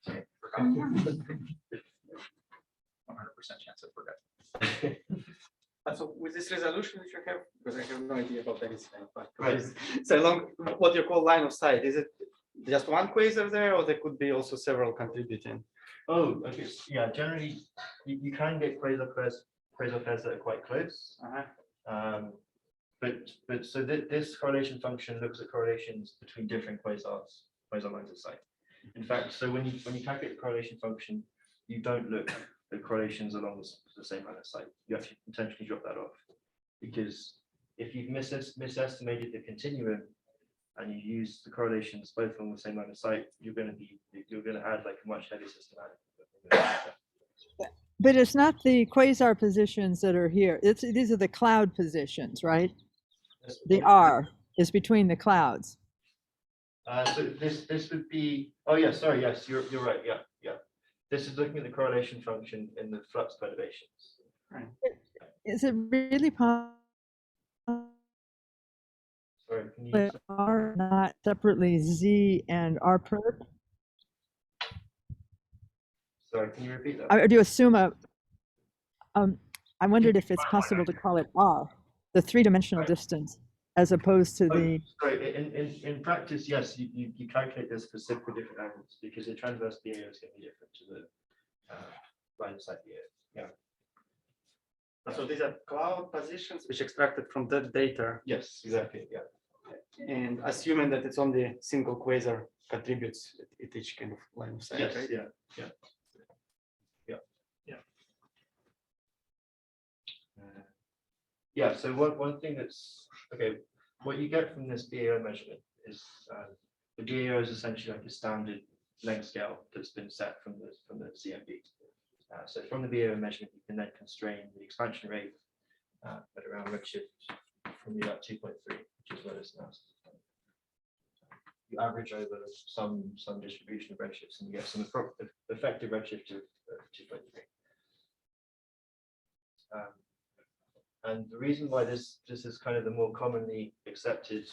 Sorry, forgot. 100% chance of forgetting. So with this resolution that you have, because I have no idea about anything, but so long, what you call line of sight, is it just one quasar there, or there could be also several contributing? Oh, okay. Yeah, generally you can get quasar pairs that are quite close. But so this correlation function looks at correlations between different quasar lines of sight. In fact, so when you calculate the correlation function, you don't look at correlations along the same line of sight. You actually intentionally drop that off, because if you've misestimated the continuum and you use the correlations both along the same line of sight, you're going to add like a much heavier systematic. But it's not the quasar positions that are here. These are the cloud positions, right? The R is between the clouds. So this would be, oh yeah, sorry, yes, you're right, yeah. This is looking at the correlation function in the flux perturbations. Right. Is it really possible? Sorry, can you? R not separately Z and R perp? Sorry, can you repeat that? Or do you assume I wondered if it's possible to call it R, the three-dimensional distance, as opposed to the. Sorry, in practice, yes, you calculate this for different angles, because the transverse BAO is going to be different to the line of sight BAO. Yeah. So these are cloud positions which extracted from that data. Yes, exactly. Yeah. And assuming that it's only single quasar contributes at each kind of line of sight, Yes. right? Yeah. Yeah. So one thing that's okay. What you get from this BAO measurement is the BAO is essentially like a standard length scale that's been set from the CMB. So from the BAO measurement, you can then constrain the expansion rate at around redshift from about 2.3, which is what it's now. You average over some distribution of redshifts, and you get some effective redshift of 2.3. And the reason why this is kind of the more commonly accepted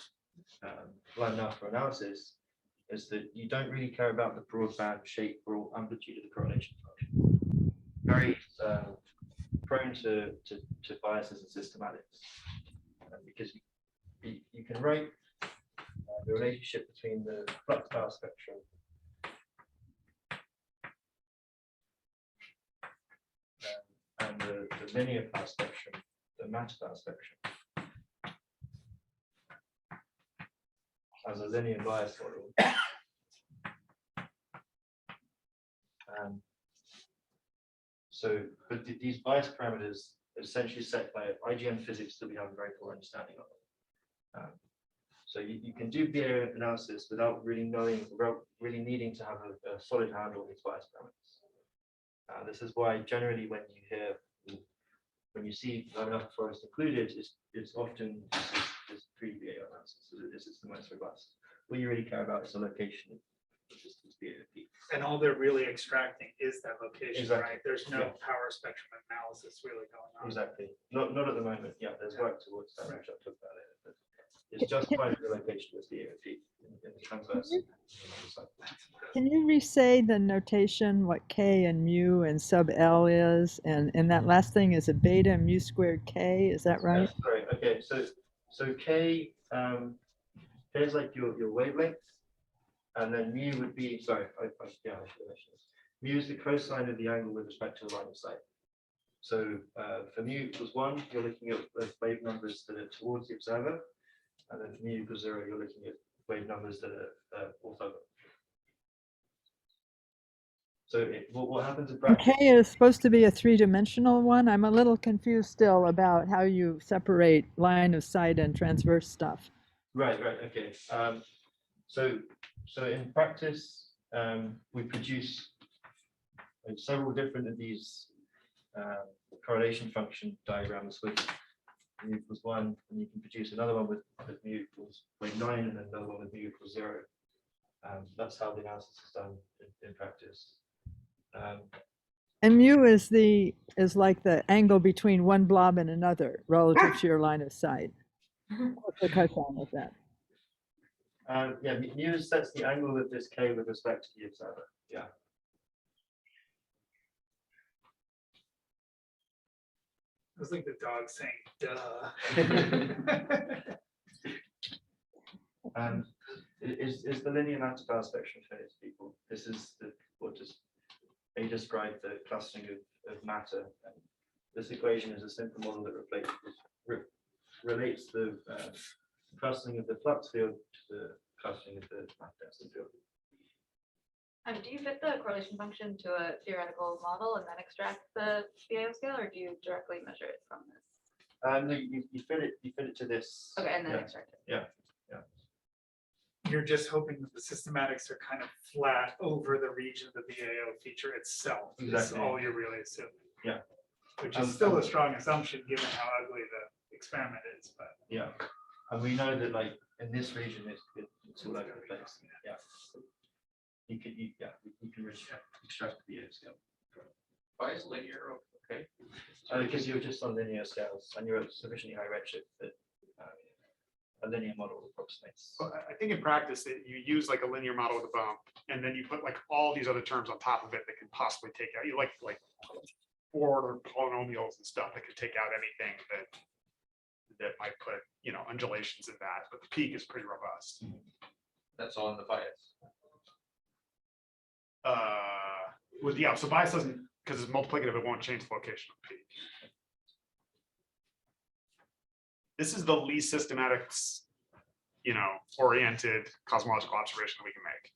Lyman-alpha analysis is that you don't really care about the broadband shape or amplitude of the correlation function. Very prone to biases and systematics, because you can write the relationship between the flux power spectrum and the linear power spectrum, the matter power spectrum, as a linear bias model. But these bias parameters are essentially set by IGN physics that we have a very poor understanding of. So you can do BAO analysis without really needing to have a solid handle on these bias parameters. This is why generally when you see Lyman-alpha forest included, it's often this pre-BAO analysis. So this is the most robust. What you really care about is the location of this BAO peak. And all they're really extracting is that location, Exactly. right? There's no Yeah. power spectrum analysis really going on. Exactly. Not at the moment. Yeah, there's work towards that, which I'll talk about later. But it's just finding the location of the AOP in the transverse. Can you re-say the notation, what K and mu and sub L is? And that last thing is a beta mu squared K, is that right? That's right. Okay, so K is like your wavelength, and then mu would be, sorry, I should have mentioned this. Mu is the cosine of the angle with respect to the line of sight. So for mu equals 1, you're looking at wave numbers that are towards the observer, and then for mu equals 0, you're looking at wave numbers that are orthogonal. So what happens in practice? K is supposed to be a three-dimensional one. I'm a little confused still about how you separate line of sight and transverse stuff. Right, okay. So in practice, we produce several different of these correlation function diagrams with mu equals 1, and you can produce another one with mu equals wave 9, and then another one with mu equals 0. That's how the analysis is done in practice. And mu is like the angle between one blob and another relative to your line of sight. What's the cosine of that? Yeah, mu sets the angle of this K with respect to the observer. Yeah. It was like the dog saying, duh. Is the linear matter power spectrum fair to people? This is what just they describe the clustering of matter. And this equation is a simple model that relates the clustering of the flux field to the clustering of the matter density field. Do you fit the correlation function to a theoretical model and then extract the BAO scale, or do you directly measure it from this? No, you fit it to this. Okay, and then yeah. extract it. Yeah. You're just hoping that the systematics are kind of flat over the region of the BAO feature itself. That's Exactly. all you're really assuming. Yeah. Which is still a strong assumption given how ugly the experiment is, but. Yeah, and we know that like in this region, it's all over the place. Yeah. You can extract the BAO scale. Why is linear okay? Because you're just on linear scales and you're at sufficiently high redshift that a linear model approximates. Well, I think in practice that you use like a linear model with a bump, and then you put like all these other terms on top of it that can possibly take out, you like order polynomials and stuff that could take out anything that might put, you know, undulations in that, but the peak is pretty robust. That's all in the bias. With yeah, so bias doesn't, because it's multiplicative, it won't change the location of peak. This is the least systematic, you know, oriented cosmological observation we can make.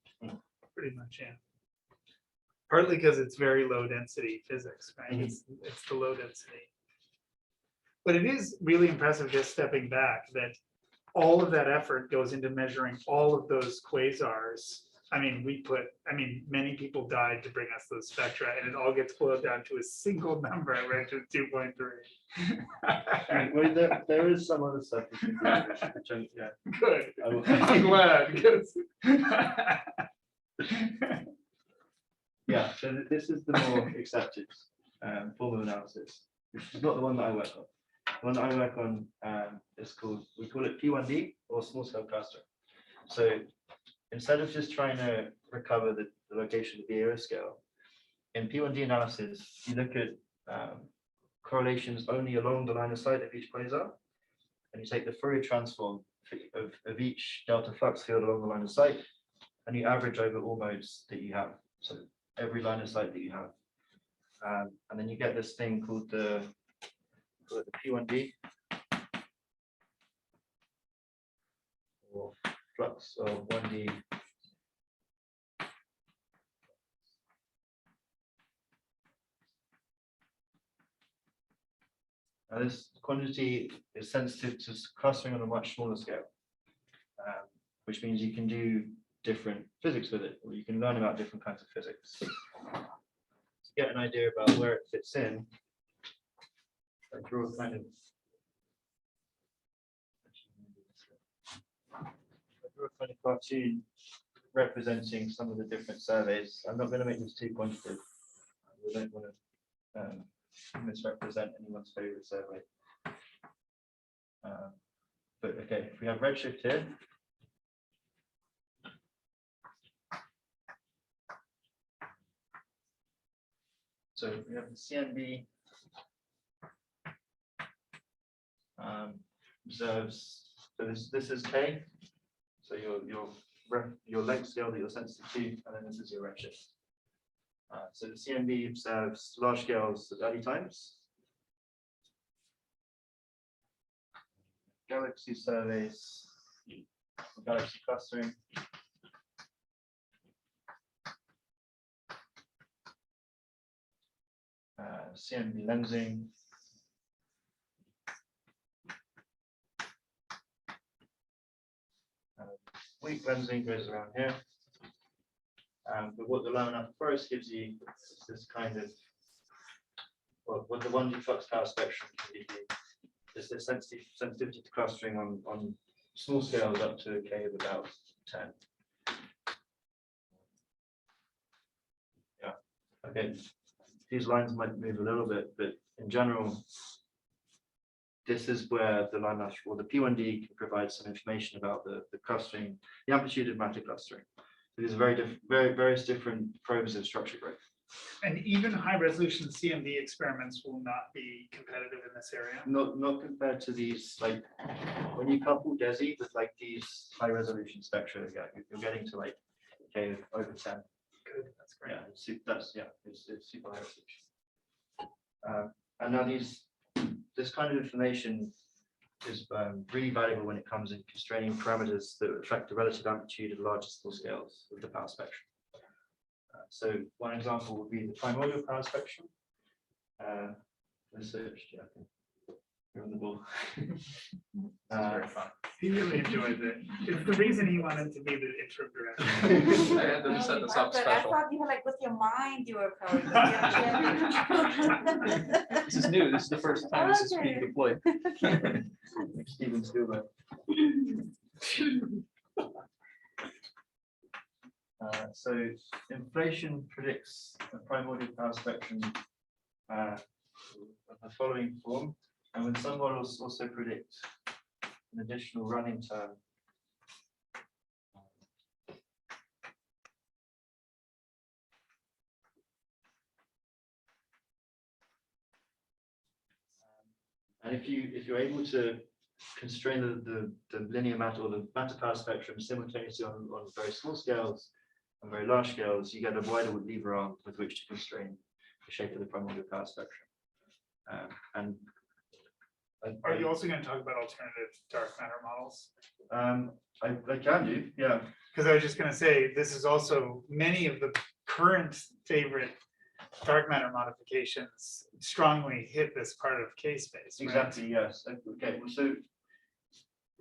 Pretty much, yeah. Partly because it's very low density physics, right? It's the low density. But it is really impressive just stepping back that all of that effort goes into measuring all of those quasars. I mean, many people died to bring us those spectra, and it all gets boiled down to a single number at redshift 2.3. Well, there is some other stuff. Which yeah. Good. I will- I'm glad. Because Yeah, so this is the more accepted form of analysis, which is not the one that I work on. The one that I work on is called, we call it P1D or small scale clustering. So instead of just trying to recover the location of the BAO scale, in P1D analysis, you look at correlations only along the line of sight of each quasar, and you take the Fourier transform of each delta flux field along the line of sight, and you average over all modes that you have. So every line of sight that you have. And then you get this thing called the P1D or flux or 1D. Now this quantity is sensitive to clustering on a much smaller scale, which means you can do different physics with it, or you can learn about different kinds of physics. To get an idea about where it fits in, I draw a kind of cartoon representing some of the different surveys. I'm not going to make this too quantitative. We don't want to misrepresent anyone's favorite survey. But okay, if we have redshift here, so we have the CNB observes. So this is K. So your length scale that you're sensitive to, and then this is your redshift. So the CNB observes large scales at early times. Galaxy surveys, galaxy clustering. CNB lensing. Weak lensing goes around here. But what the Lyman-alpha forest gives you is this kind of, well, what the 1D flux power spectrum can give you is this sensitivity to clustering on small scales up to a K of about 10. Yeah, okay. These lines might move a little bit, but in general, this is where the Lyman-alpha or the P1D can provide some information about the clustering, the amplitude of matter clustering. So these are various different probes of structure growth. And even high resolution CMD experiments will not be competitive in this area. Not compared to these, like when you couple DESI with like these high resolution spectra, you're getting to like K of over 10. Good, that's great. Yeah, it's super high resolution. And now this kind of information is really valuable when it comes in constraining parameters that affect the relative amplitude of larger small scales of the power spectrum. So one example would be the primordial power spectrum. Research, yeah, you're on the ball. Very fun. He really enjoys it. It's the reason he wanted to be the interim director. I had to set this up I special. thought you were like with your mind, you were probably. This is new. This is the first time this is being Okay. deployed. Steven Spielberg. So inflation predicts a primordial power spectrum of the following form, and when some models also predict an additional running term. And if you're able to constrain the linear matter or the matter power spectrum simultaneously on very small scales and very large scales, you get a wider lever arm with which to constrain the shape of the primordial power spectrum. Are you also going to talk about alternative dark matter models? I can do, yeah. Because I was just going to say, this is also many of the current favorite dark matter modifications strongly hit this part of K-space. Right? Exactly, yes. Okay, well, so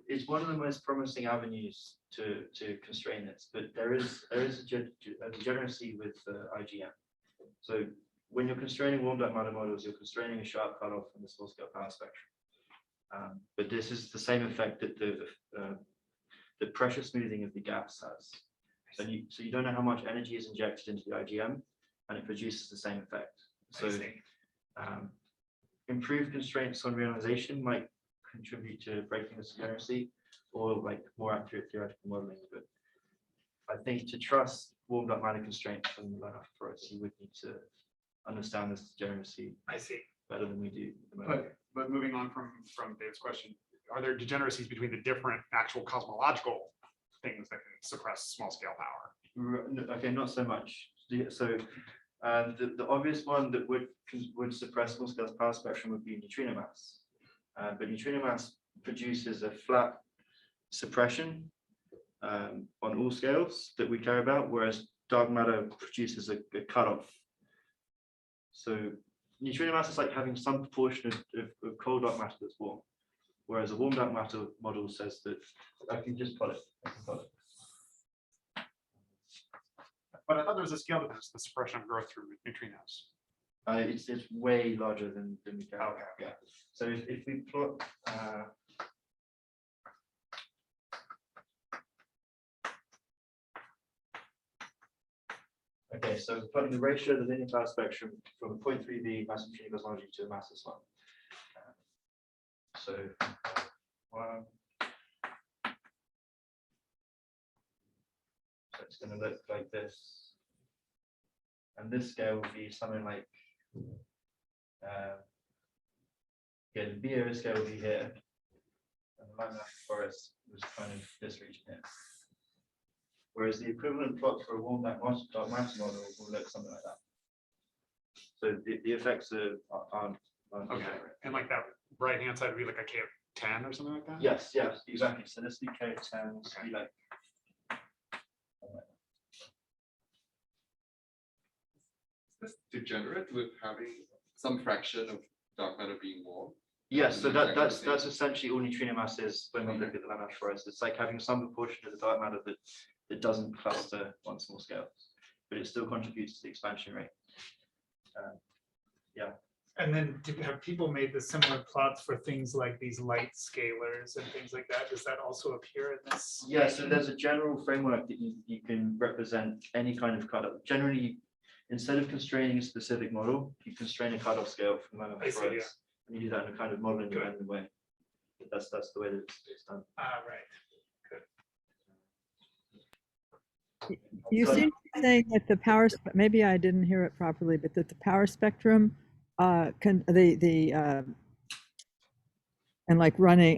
it's one of the most promising avenues to constrain this, but there is a degeneracy with IGM. So when you're constraining warm dark matter models, you're constraining a sharp cutoff from the small scale power spectrum. But this is the same effect that the pressure smoothing of the gas has. So you don't know how much energy is injected into the IGM, and it produces the same effect. So improved constraints on reionization might contribute to breaking this degeneracy, or like more accurate theoretical modeling. But I think to trust warm dark matter constraints from the Lyman-alpha forest, you would need to understand this degeneracy I see. better than we do at the moment. But moving on from Dave's question, are there degeneracies between the different actual cosmological things that can suppress small scale power? Okay, not so much. So the obvious one that would suppress small scale power spectrum would be neutrino mass. But neutrino mass produces a flat suppression on all scales that we care about, whereas dark matter produces a cutoff. So neutrino mass is like having some proportion of cold dark matter that's warm, whereas a warm dark matter model says that I can just plot it. But I thought there was a scale that was the suppression of growth through neutrinos. It's way larger than we care about. Okay. Yeah. So if we plot okay, so plotting the ratio of the linear power spectrum from 0.3b mass of neutrino cosmology to a massless one. So it's going to look like this. And this scale would be something like, yeah, the B area scale would be here. And the Lyman-alpha forest was kind of this region here. Whereas the equivalent plot for a warm dark matter model will look something like that. So the effects aren't Okay, and like that right hand side would be like a K of 10 or something like that? Yes, exactly. So this would be K of 10, this would be like. Is this degenerate with having some fraction of dark matter being warm? Yes, so that's essentially all neutrino mass is when we look at the Lyman-alpha forest. It's like having some proportion of the dark matter that doesn't cluster on small scales, but it still contributes to the expansion rate. Yeah. And then have people made the similar plots for things like these light scalars and things like that? Does that also appear in this? Yeah, so there's a general framework that you can represent any kind of cutoff. Generally, instead of constraining a specific model, you constrain a cutoff scale from Lyman-alpha I see, forest. And you do that in a kind of model independent way. That's the way that it's done. Right. You So- seem to be saying that the power, maybe I didn't hear it properly, but that the power spectrum, and like running,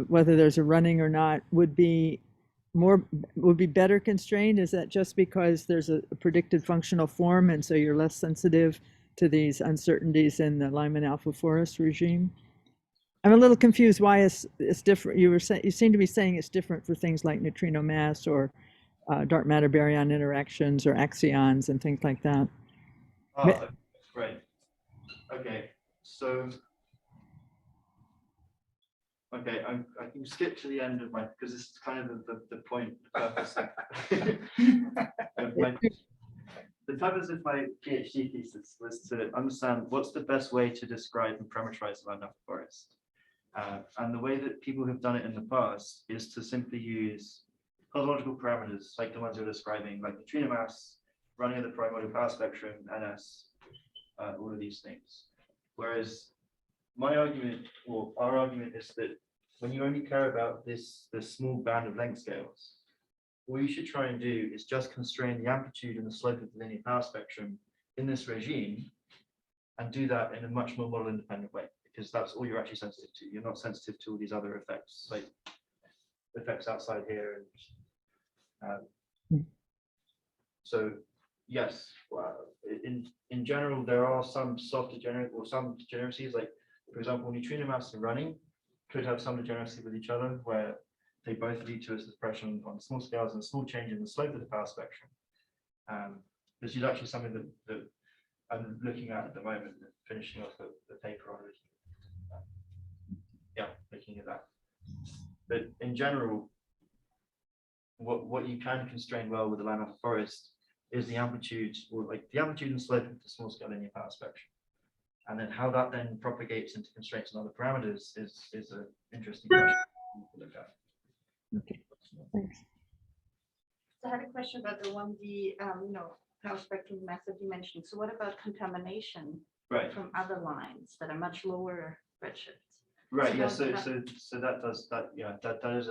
whether there's a running or not, would be better constrained? Is that just because there's a predicted functional form and so you're less sensitive to these uncertainties in the Lyman-alpha forest regime? I'm a little confused why it's different. You seem to be saying it's different for things like neutrino mass or dark matter baryon interactions or axions and things like that. Oh, right. Okay. So, okay, I can skip to the end of my, because this is kind of the point, the purpose the purpose of my PhD thesis was to understand what's the best way to describe and parameterize the Lyman-alpha forest. And the way that people have done it in the past is to simply use cosmological parameters like the ones you're describing, like neutrino mass, running of the primordial power spectrum, NS, all of these things. Whereas my argument, or our argument, is that when you only care about this small band of length scales, what you should try and do is just constrain the amplitude and the slope of the linear power spectrum in this regime, and do that in a much more model independent way, because that's all you're actually sensitive to. You're not sensitive to all these other effects, like effects outside here. And so yes, in general, there are some soft degenerate or some degeneracies, like for example, neutrino mass and running could have some degeneracy with each other, where they both lead to a suppression on small scales and a small change in the slope of the power spectrum. This is actually something that I'm looking at the moment, finishing off the paper on looking at that. But in general, what you can constrain well with the Lyman-alpha forest is the amplitude, or like the amplitude and slope of the small scale linear power spectrum. And then how that then propagates into constraints and other parameters is an interesting question to look at. Okay, thanks. So I had a question about the power spectrum method you mentioned. So what about contamination Right. from other lines that are much lower redshifts? Right. Yeah. So So that does that. Yeah. That is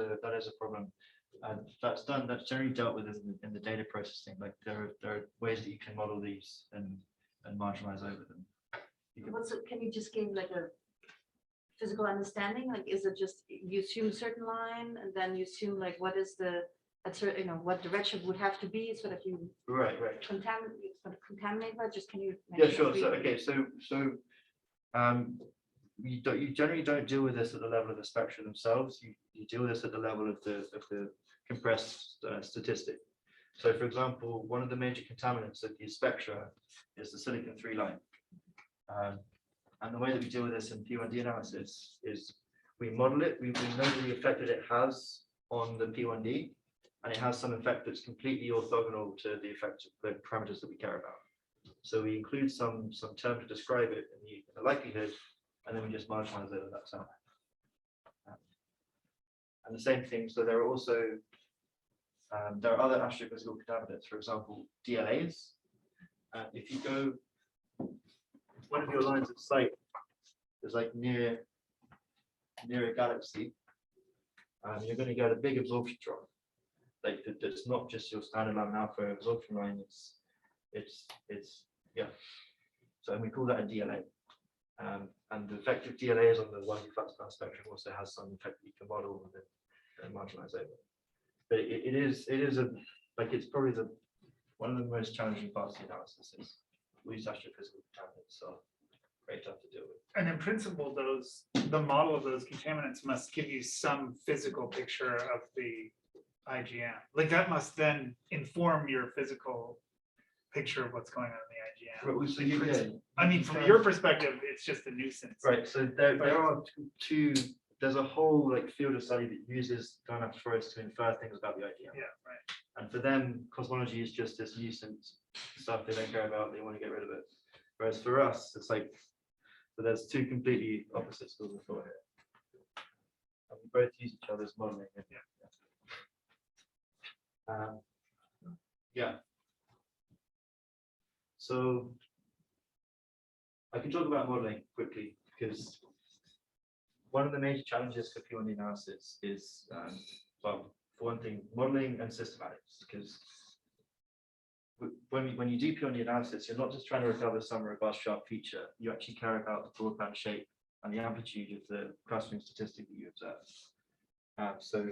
a problem. And that's generally dealt with in the data processing. Like there are ways that you can model these and marginalize over them. Can you just give like a physical understanding? Like, is it just you assume a certain line and then you assume like what is what the redshift would have to be so that you Right. contaminate that? Just can you? Yeah. Sure. So okay. So you generally don't deal with this at the level of the spectra themselves. You deal with this at the level of the compressed statistic. So for example, one of the major contaminants of these spectra is the silicon 3 line. And the way that we deal with this in P1D analysis is we model it, we know the effect that it has on the P1D, and it has some effect that's completely orthogonal to the effect of the parameters that we care about. So we include some term to describe it in the likelihood, and then we just marginalize over that term. And the same thing, so there are also there are other astrophysical contaminants, for example, DLAs. If you go one of your lines of sight is like near a galaxy, you're going to get a big absorption drop. Like that's not just your standard Lyman-alpha absorption line. It's So we call that a DLA. And the effect of DLAs on the 1D flux power spectrum also has some effect that you can model and then marginalize over. But it's probably one of the most challenging parts of the analysis is we use astrophysical contaminants, so very tough to deal with. And in principle, the model of those contaminants must give you some physical picture of the IGN. Like that must then inform your physical picture of what's going on in the IGN. Right, so I mean, from your perspective, it's just a nuisance. Right. So there are two. There's a whole field of study that uses Lyman-alpha forest to infer things about the IGN. Yeah, right. And for them, cosmology is just this nuisance stuff they don't care about. They want to get rid of it. Whereas for us, it's like, so there's two completely opposite schools of thought here. And we both use each other's modeling. Yeah. So I can talk about modeling quickly because one of the major challenges for P1D analysis is, well, for one thing, modeling and systematics, because when you do P1D analysis, you're not just trying to recover some robust sharp feature, you actually care about the broadband shape and the amplitude of the clustering statistic that you observe. So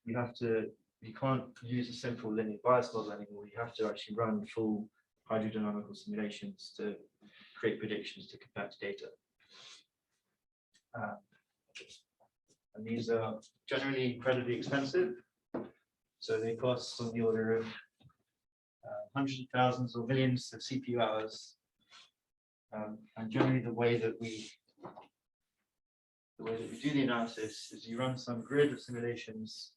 you can't use a simple linear bias model anymore. You have to actually run full hydrodynamical simulations to create predictions to compare to data. And these are generally incredibly expensive. So they cost on the order of hundreds of thousands or millions of CPU hours. And generally the way that we do the analysis is you run some grid of simulations.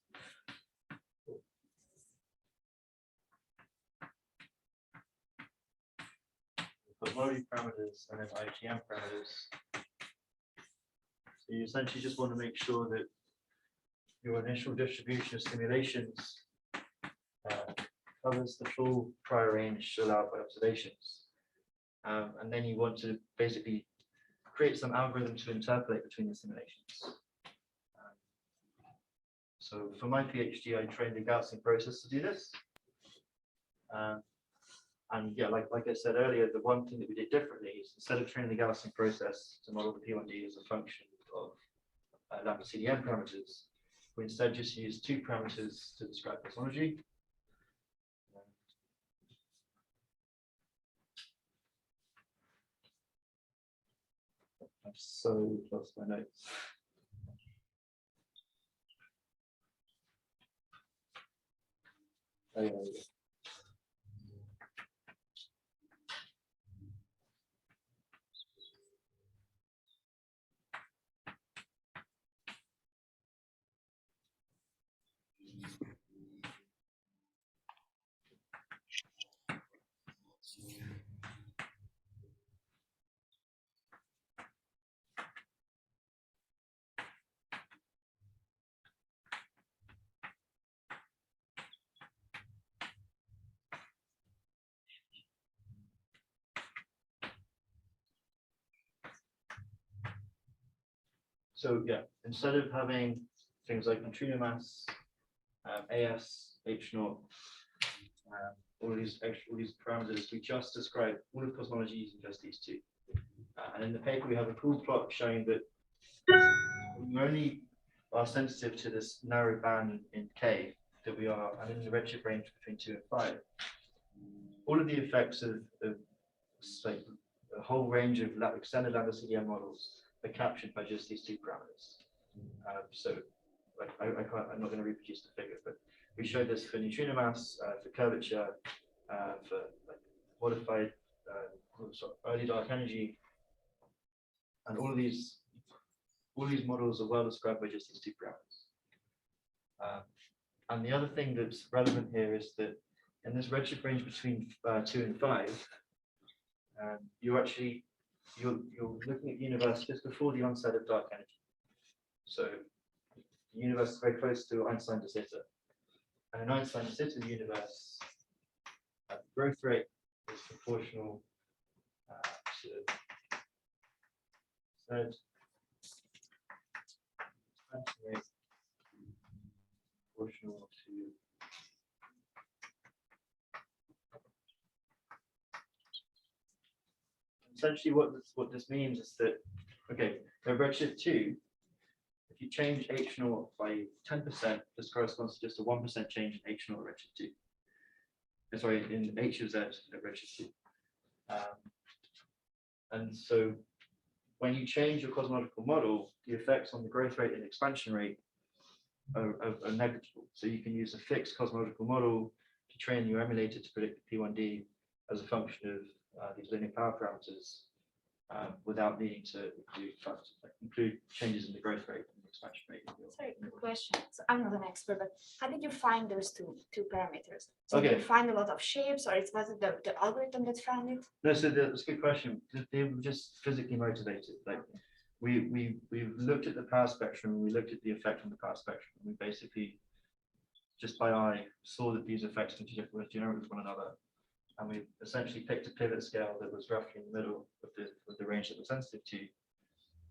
Put model parameters and then IGM parameters. So you essentially just want to make sure that your initial distribution of simulations covers the full prior range allowed by observations. And then you want to basically create some algorithm to interpolate between the simulations. So for my PhD, I trained the Gaussian process to do this. And yeah, like I said earlier, the one thing that we did differently is instead of training the Gaussian process to model the P1D as a function of lambda CDM parameters, we instead just used two parameters to describe cosmology. I've so lost my notes. Oh, yeah, yeah. So yeah, instead of having things like neutrino mass, AS, H0, all these parameters, we just describe all of cosmology using just these two. And in the paper, we have a cool plot showing that we only are sensitive to this narrow band in K that we are, and in the redshift range between 2 and 5. All of the effects of like a whole range of extended lambda CDM models are captured by just these two parameters. So like, I'm not going to reproduce the figure, but we showed this for neutrino mass, for curvature, for like modified early dark energy, and all these models are well described by just these two parameters. And the other thing that's relevant here is that in this redshift range between 2 and 5, you're looking at the universe just before the onset of dark energy. So the universe is very close to Einstein de Sitter. And in Einstein de Sitter universe, the growth rate is proportional to Z expansion rate proportional to essentially what this means is that, okay, for redshift 2, if you change H0 by 10%, this corresponds to just a 1% change in H0 at redshift 2. Sorry, in H of Z at redshift 2. And so when you change your cosmological model, the effects on the growth rate and expansion rate are negligible. So you can use a fixed cosmological model to train your emulator to predict the P1D as a function of these linear power parameters without needing to include changes in the growth rate and the expansion rate. Sorry, quick question. So I'm not an expert, but how did you find those two parameters? So Okay. did you find a lot of shapes, or was it the algorithm that found it? No, so that's a good question. They were just physically motivated. Like we looked at the power spectrum, we looked at the effect on the power spectrum, and we basically just by eye saw that these effects were generate with one another. And we essentially picked a pivot scale that was roughly in the middle of the range that we're sensitive to.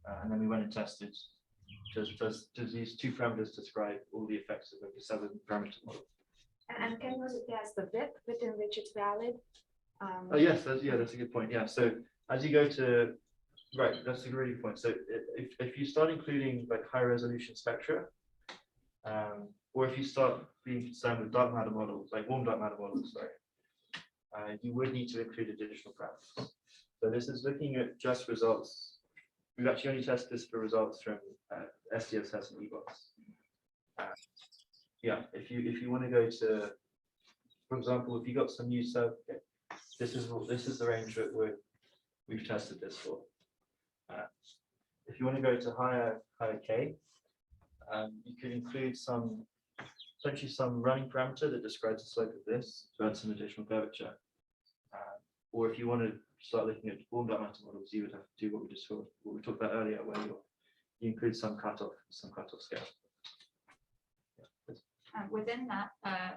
And then we went and tested, does these two parameters describe all the effects of a 7-parameter model? And can you also test the width within which it's valid? Oh, yes, that's a good point. Yeah, so as you go to, right, that's a really good point. So if you start including like high resolution spectra, or if you start being concerned with dark matter models, like warm dark matter models, sorry, you would need to include additional parameters. So this is looking at just results. We've actually only tested this for results from SDSS and EBOS. Yeah, if you want to go to, for example, if you got some new server, okay, this is the range that we've tested this for. If you want to go to higher K, you could include essentially some running parameter that describes the slope of this to add some additional curvature. Or if you want to start looking at warm dark matter models, you would have to do what we talked about earlier, where you include some cutoff scale. Within that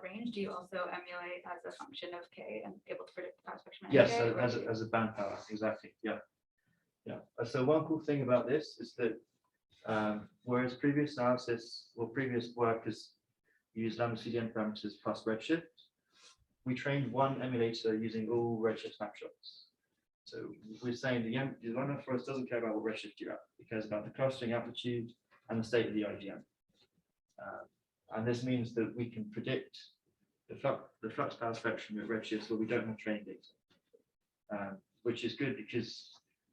range, do you also emulate as a function of K and able to predict the power spectrum? Yes, K, or do you- as a band power, exactly. Yeah. So one cool thing about this is that whereas previous analysis or previous work has used lambda CDN parameters plus redshift, we trained one emulator using all redshift snapshots. So we're saying the runner for us doesn't care about what redshift you're at. It cares about the clustering amplitude and the state of the IGM. And this means that we can predict the flux power spectrum at redshifts where we don't have training data, which is good because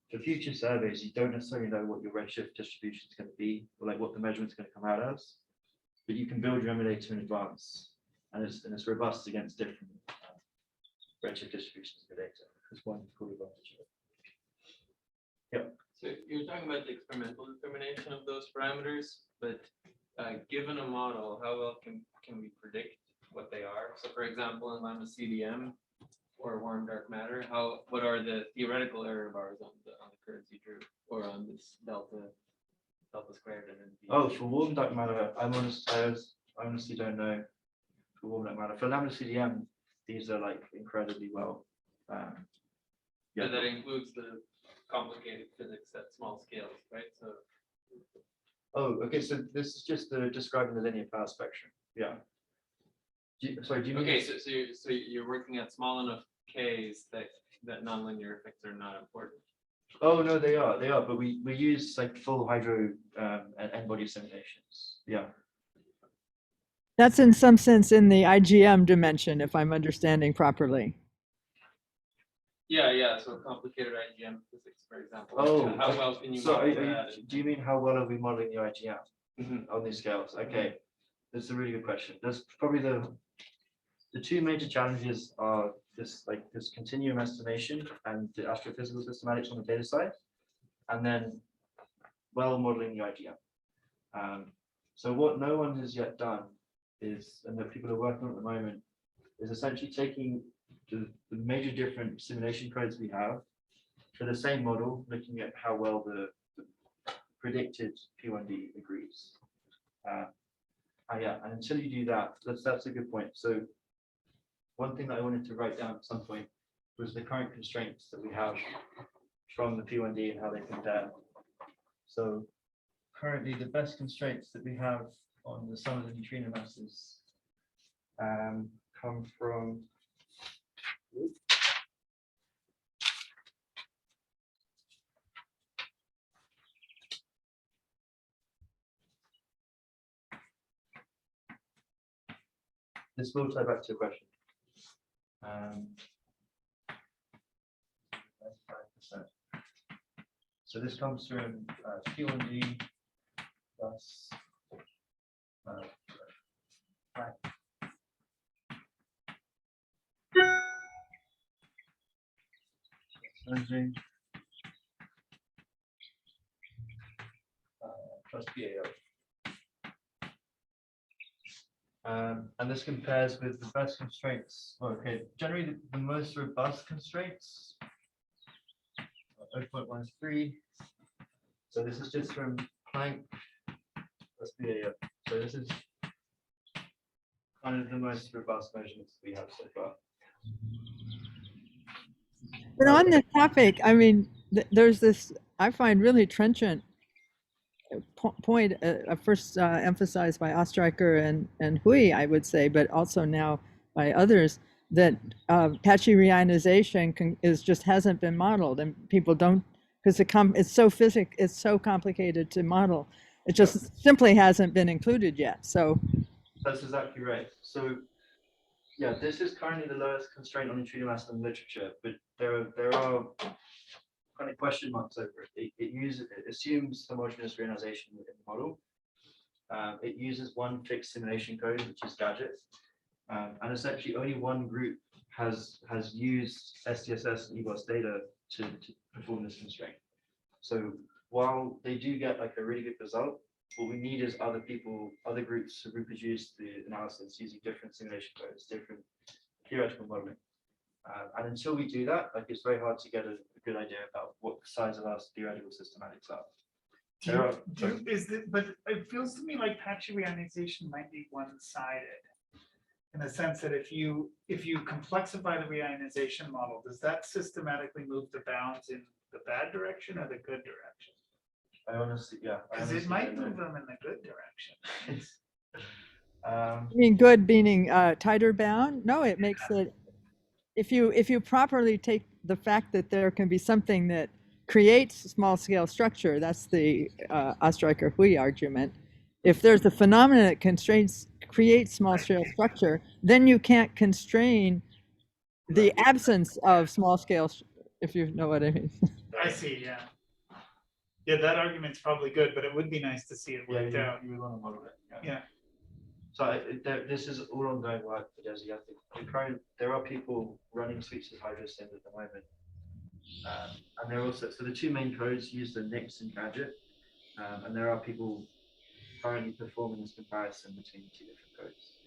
for future surveys, you don't necessarily know what your redshift distribution is going to be, or like what the measurement's going to come out as, but you can build your emulator in advance, and it's robust against different redshift distributions of the data. That's one cool advantage of it. Yep. So you're talking about the experimental determination of those parameters, but given a model, how well can we predict what they are? So for example, in lambda CDM or warm dark matter, what are the theoretical error bars on the curves you drew, or on this delta squared and then Oh, for warm dark matter, I honestly don't know. For warm dark matter, for lambda CDM, these are like incredibly well. Yeah, that includes the complicated physics at small scales, right? So Oh, okay. So this is just describing the linear power spectrum. Yeah. Do you mean? okay, so you're working at small enough Ks that nonlinear effects are not important. Oh no, they are. But we use like full hydro and n-body simulations. Yeah. That's in some sense in the IGM dimension, if I'm understanding properly. Yeah. So complicated IGM physics, for example. Oh, how well can you So model that? do you mean how well are we modeling the IGM Mhm. on these scales? Okay, that's a really good question. There's probably the two major challenges are this continuum estimation and the astrophysical systematics on the data side, and then well modeling the IGM. So what no one has yet done is, and that people are working on at the moment, is essentially taking the major different simulation codes we have for the same model, looking at how well the predicted P1D agrees. Yeah, and until you do that, that's a good point. So one thing that I wanted to write down at some point was the current constraints that we have from the P1D and how they compare. So currently the best constraints that we have on the sum of the neutrino masses come from this will tie back to your question. 5%. So this comes from P1D plus plus PAO. And this compares with the best constraints. Well, okay, generally the most robust constraints 0.13. So this is just from Planck plus PAO. So this is kind of the most robust measurements we have so far. But on this topic, I mean, there's this, I find really trenchant point first emphasized by Ostreicher and Hui, I would say, but also now by others, that patchy reionization is just hasn't been modeled, and people don't, because it's so complicated to model. It just simply hasn't been included yet. So that's exactly right. So yeah, this is currently the lowest constraint on neutrino mass in the literature, but there are kind of question marks over it. It assumes homogeneous reionization within the model. It uses one fixed simulation code, which is gadget. And essentially only one group has used SDSS and EBOS data to perform this constraint. So while they do get like a really good result, what we need is other groups to reproduce the analysis using different simulation codes, different theoretical modeling. And until we do that, like it's very hard to get a good idea about what the size of our theoretical systematics are. But it feels to me like patchy reionization might be one-sided, in the sense that if you complexify the reionization model, does that systematically move the bounds in the bad direction or the good direction? Because it might move them in the good direction. I mean, good meaning tighter bound? No, it makes it. If you properly take the fact that there can be something that creates small scale structure, that's the Ostreicher-Hui argument. If there's a phenomenon that creates small scale structure, then you can't constrain the absence of small scale, if you know what I mean. I see, yeah. Yeah, that argument's probably good, but it would be nice to see it worked out. You want to model it. Yeah. So this is all ongoing work for DESI. I think there are people running suites of HydroSim at the moment. And they're also, so the two main codes use the NIX and gadget. And there are people currently performing this comparison between the two different codes.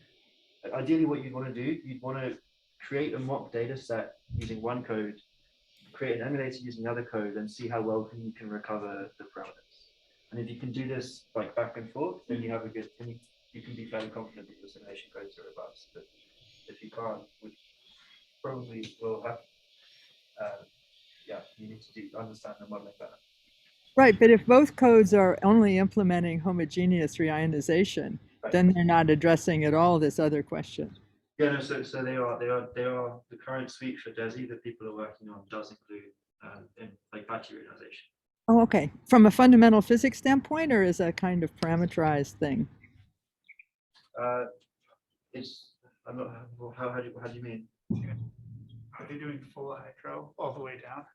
But ideally, what you'd want to do, you'd want to create a mock data set using one code, create an emulator using the other code, and see how well you can recover the parameters. And if you can do this like back and forth, then you have a good, you can be fairly confident that your simulation codes are robust. But if you can't, which probably will happen, you need to understand the modeling better. Right, but if both codes are only implementing homogeneous reionization, then they're not addressing at all this other question. Yeah, no, so they are the current suite for DESI that people are working on does include in like patchy reionization. Oh, okay. From a fundamental physics standpoint, or is a kind of parametrized thing? I'm not. How do you mean? Are they doing full hydro all the way down?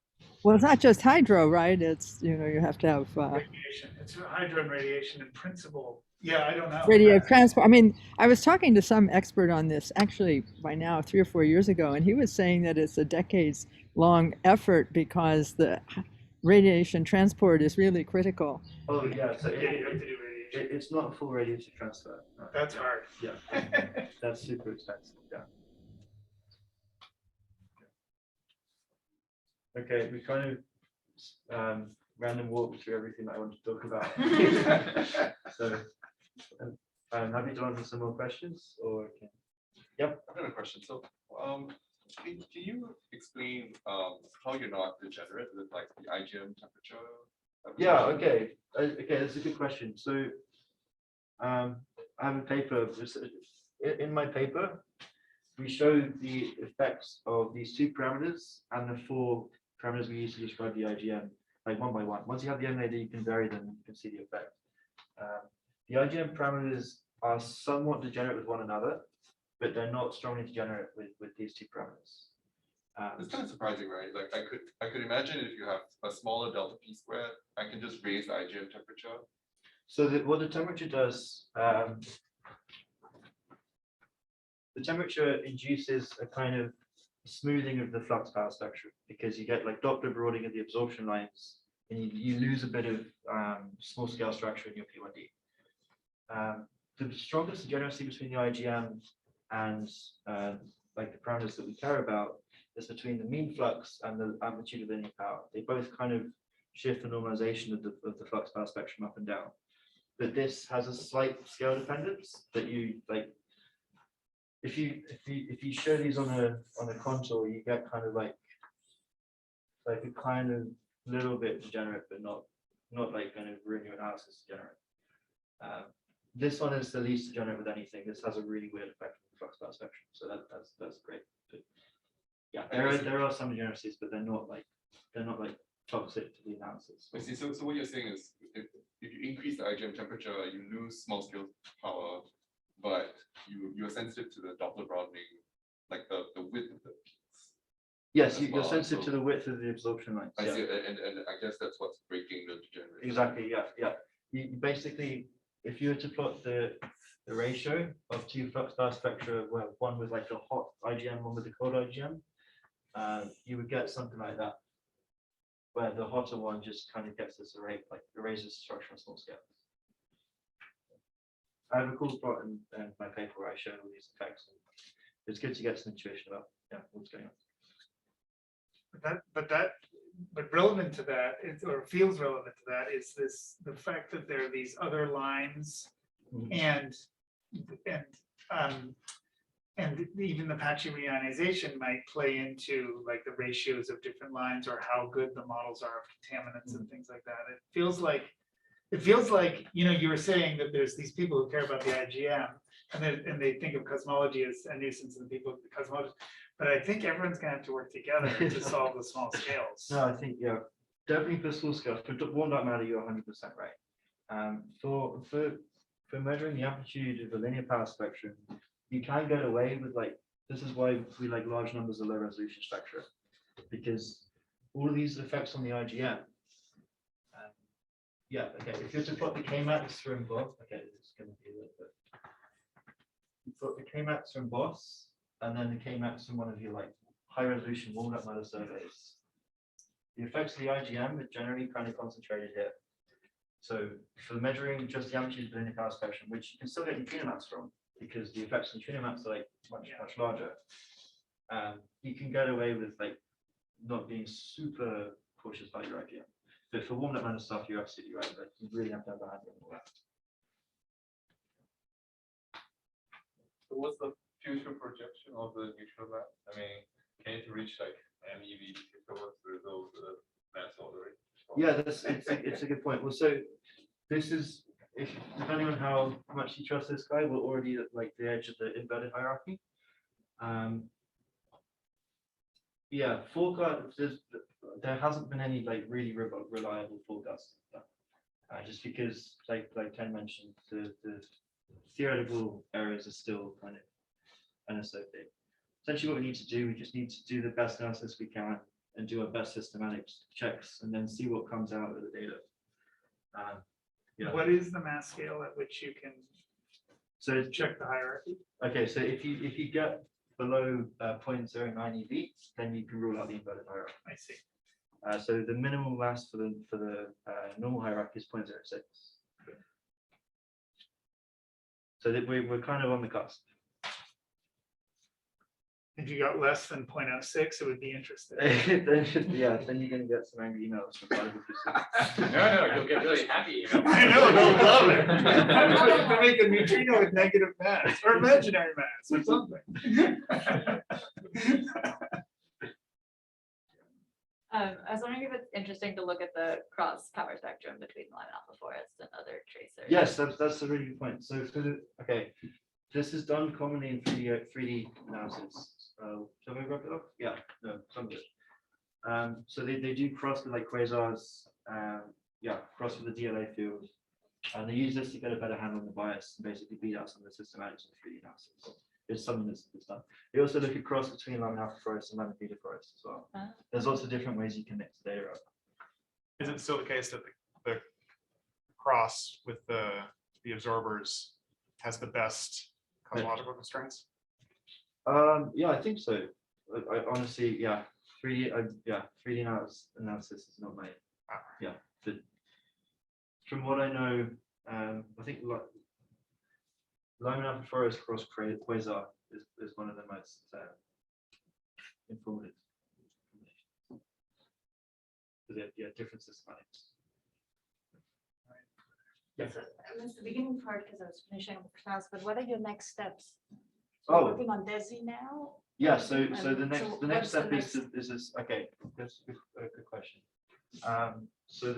Well, it's not just hydro, right? It's, you have to have Radiation. It's hydro and radiation in principle. Yeah, I don't know. radio transport. I mean, I was talking to some expert on this actually by now 3 or 4 years ago, and he was saying that it's a decades-long effort because the radiation transport is really critical. Oh yeah, so you have to do radiation. It's not a full radiation transfer. No. That's hard. Yeah, that's super expensive. Yeah. Okay, we kind of random walk through everything that I want to talk about. So I'm happy to answer some more questions, or I've got a question. So can you explain how you're not degenerate with like the IGM temperature? Yeah, okay, that's a good question. So I have a paper. In my paper, we show the effects of these two parameters and the 4 parameters we use to describe the IGM, like one by one. Once you have the emulator, you can vary them, you can see the effect. The IGM parameters are somewhat degenerate with one another, but they're not strongly degenerate with these 2 parameters. It's kind of surprising, right? Like I could imagine if you have a smaller delta P squared, I can just raise the IGM temperature. So what the temperature does, the temperature induces a kind of smoothing of the flux power spectrum, because you get like Doppler broadening of the absorption lines, and you lose a bit of small scale structure in your P1D. The strongest degeneracy between the IGM and like the parameters that we care about is between the mean flux and the amplitude of linear power. They both kind of shift the normalization of the flux power spectrum up and down. But this has a slight scale dependence that you like. If you show these on a contour, you get kind of like a kind of little bit degenerate, but not not like going to ruin your analysis to generate. This one is the least to generate with anything. This has a really weird effect on the flux bar spectrum, so that's great. But yeah, there are some degeneracies, but they're not like toxic to the analysis. I see. So what you're saying is if you increase the IGM temperature, you lose small scale power, but you're sensitive to the Doppler broadening, like the width of the peaks. Yes, as you're well, sensitive so- to the width of the absorption lines. I Yeah. see, and I guess that's what's breaking the degeneration. Exactly. Yeah. You basically, if you were to plot the ratio of two flux bar spectra, where one with like a hot IGM, one with a cold IGM, you would get something like that, where the hotter one just kind of gets this array, like erases the structure on small scale. I have a cool plot in my paper where I show all these effects. And it's good to get some intuition about what's going on. But relevant to that, or feels relevant to that, is the fact that there are these other lines and even the patchy reionization might play into like the ratios of different lines or how good the models are of contaminants and things like that. It feels like, you were saying that there's these people who care about the IGM and they think of cosmology as a nuisance and the people of the cosmology. But I think everyone's gonna have to work together to solve the small scales. No, I think, definitely for small scales, for warm dark matter, you're 100% right. For measuring the amplitude of a linear power spectrum, you can get away with this is why we like large numbers of low resolution spectra, because all of these effects on the IGM. If you're to plot the Kmax from Boss, it's going to be a little bit. You plot the Kmax from Boss, and then the Kmax from one of your high resolution warm dark matter surveys. The effects of the IGM are generally kind of concentrated here. So for measuring just the amplitude of the linear power spectrum, which you can still get neutrino maps from, because the effects of neutrino maps are much larger, you can get away with not being super cautious about your IGM. But for warm up matter stuff, you're absolutely right. But you really have to have a handle on all that. So what's the future projection of the neutral map? I mean, can it reach MEV equivalent to those mass already? Yeah, it's a good point. Well, so this is, depending on how much you trust this guy, we're already at the edge of the inverted hierarchy. Forecast. There hasn't been any really reliable forecast, just because, like Ken mentioned, the theoretical errors are still kind of NSOP. Essentially, what we need to do, we just need to do the best analysis we can and do our best systematic checks, and then see what comes out of the data. What is the mass scale at which you can check the hierarchy? Okay, so if you get below 0.09 EV, then you can rule out the inverted hierarchy. I see. So the minimum mass for the normal hierarchy is 0.06. So that we're kind of on the cusp. If you got less than 0.06, it would be interesting. then you're going to get some angry emails from valuable people. No, you'll get really happy. I know, they'll love it. I'm looking to make a neutrino with negative mass or imaginary mass or something. I was wondering if it's interesting to look at the cross power spectrum between Lyman-alpha forests and other tracers. Yes, that's a really good point. So this is done commonly in 3D analysis. Shall we wrap it up? Yeah, no, some of it. So they do cross with quasars, cross with the DLA field, and they use this to get a better handle on the bias and basically beat out some of the systematics of 3D analysis. It's something that's done. They also look at cross between Lyman-alpha forests and Lyman-beta forests as well. There's also different ways you can mix the data up. Is it still the case that the cross with the absorbers has the best cosmological constraints? Yeah, I think so. I honestly, 3D analysis is not my, but from what I know, I think Lyman-alpha forest cross quasar is one of the most informative. Different systematics. Yes, I missed the beginning part because I was finishing up the class, but what are your next steps? Oh. You're working on DESI now? Yeah, so the And next so the next what's the step is this. Okay, that's a good question. So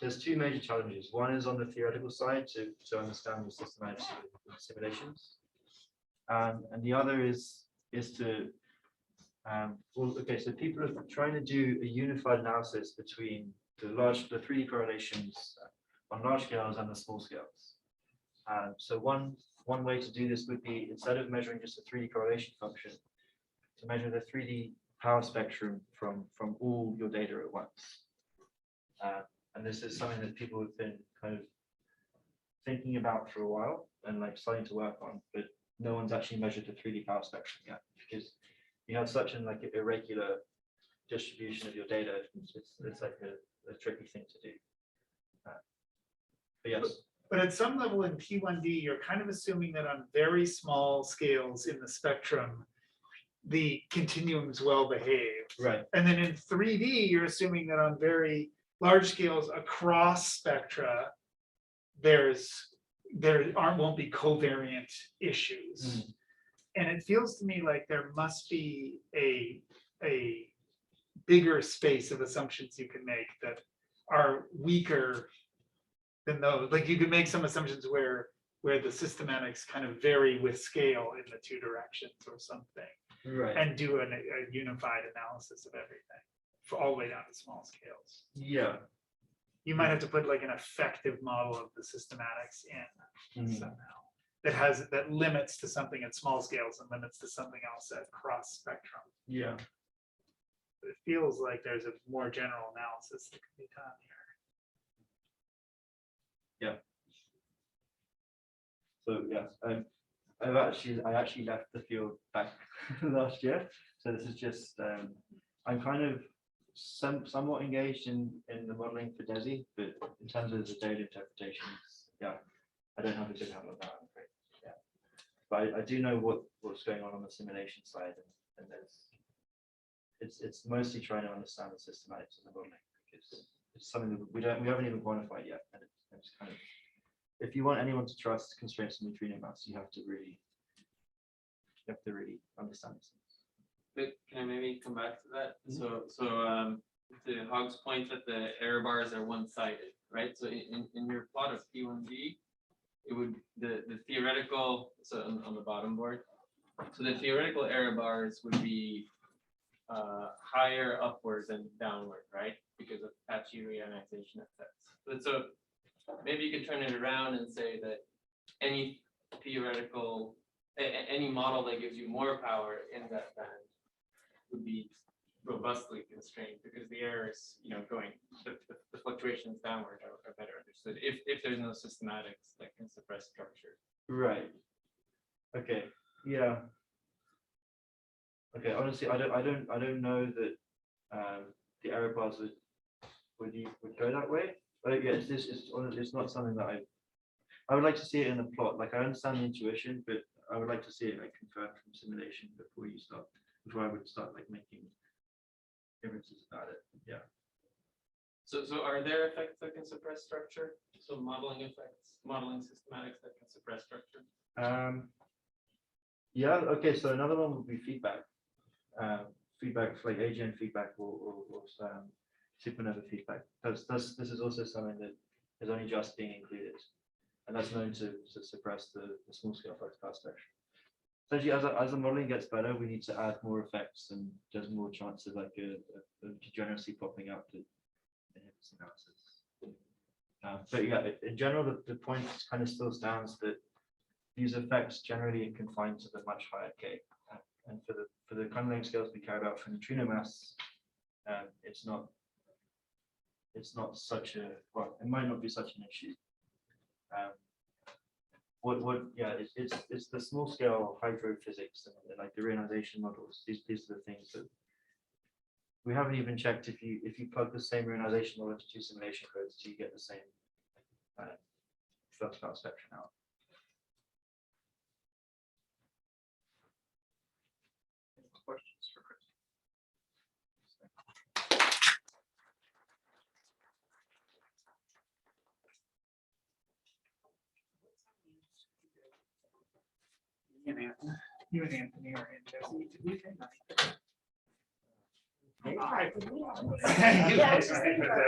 there's two major challenges. One is on the theoretical side to understand the systematics of simulations. And the other is to, well, okay, so people are trying to do a unified analysis between the 3D correlations on large scales and the small scales. So one way to do this would be, instead of measuring just a 3D correlation function, to measure the 3D power spectrum from all your data at once. And this is something that people have been kind of thinking about for a while and like starting to work on, but no one's actually measured the 3D power spectrum yet, because you have such an like irregular distribution of your data. It's like a tricky thing to do. But yes. But at some level in P1D, you're kind of assuming that on very small scales in the spectrum, the continuum is well behaved. Right. And then in 3D, you're assuming that on very large scales across spectra, there won't be covariant issues. And it feels to me like there must be a bigger space of assumptions you can make that are weaker than those. Like you could make some assumptions where the systematics kind of vary with scale in the two directions or something. Right. And do a unified analysis of everything for all the way down to small scales. Yeah. You might have to put like an effective model of the systematics in somehow that limits to something at small scales and limits to something else at cross spectrum. Yeah. It feels like there's a more general analysis that can be done here. Yeah. So yeah, I actually left the field back last year. So this is just I'm kind of somewhat engaged in the modeling for DESI, but in terms of the data interpretations, yeah, I don't have a good handle on that, I'm afraid. Yeah. But I do know what's going on the simulation side, and it's mostly trying to understand the systematics of the modeling, because it's something that we haven't even quantified yet, and it's kind of, if you want anyone to trust constraints in neutrino mass, you have to really understand this. But can I maybe come back to that? So to Hog's point that the error bars are one-sided, right? So in your plot of P1D, it would the theoretical, so on the bottom board, so the theoretical error bars would be higher upward than downward, right? Because of patchy reionization effects. But so maybe you could turn it around and say that any theoretical, any model that gives you more power in that band would be robustly constrained, because the errors, going the fluctuations downward are better understood if there's no systematics that can suppress structure. Right. Okay. Yeah. Okay. Honestly, I don't know that the error bars would go that way. But yeah, it's not something that I would like to see it in the plot. Like I understand the intuition, but I would like to see it like confirmed from simulation before I would start like making inferences about it. Yeah. So are there effects that can suppress structure? So modeling effects, modeling systematics that can suppress structure? Yeah. Okay. So another one would be feedback. Feedback, like AGN feedback or supernova feedback. This is also something that is only just being included, and that's known to suppress the small scale flux power spectrum. Essentially, as the modeling gets better, we need to add more effects, and there's more chance of like a degeneracy popping up that inhibits analysis. But yeah, in general, the point kind of still stands that these effects generally are confined to the much higher K, and for the kind of length scales we care about for neutrino mass, it's not such a, well, it might not be such an issue. It's the small scale hydrophysics and like the reionization models. These are the things that we haven't even checked. If you plug the same reionization model into two simulation codes, do you get the same flux power spectrum out? Questions for Chris? You and Anthony are in Jesse. Did we say nothing? Yeah, You guys, I think that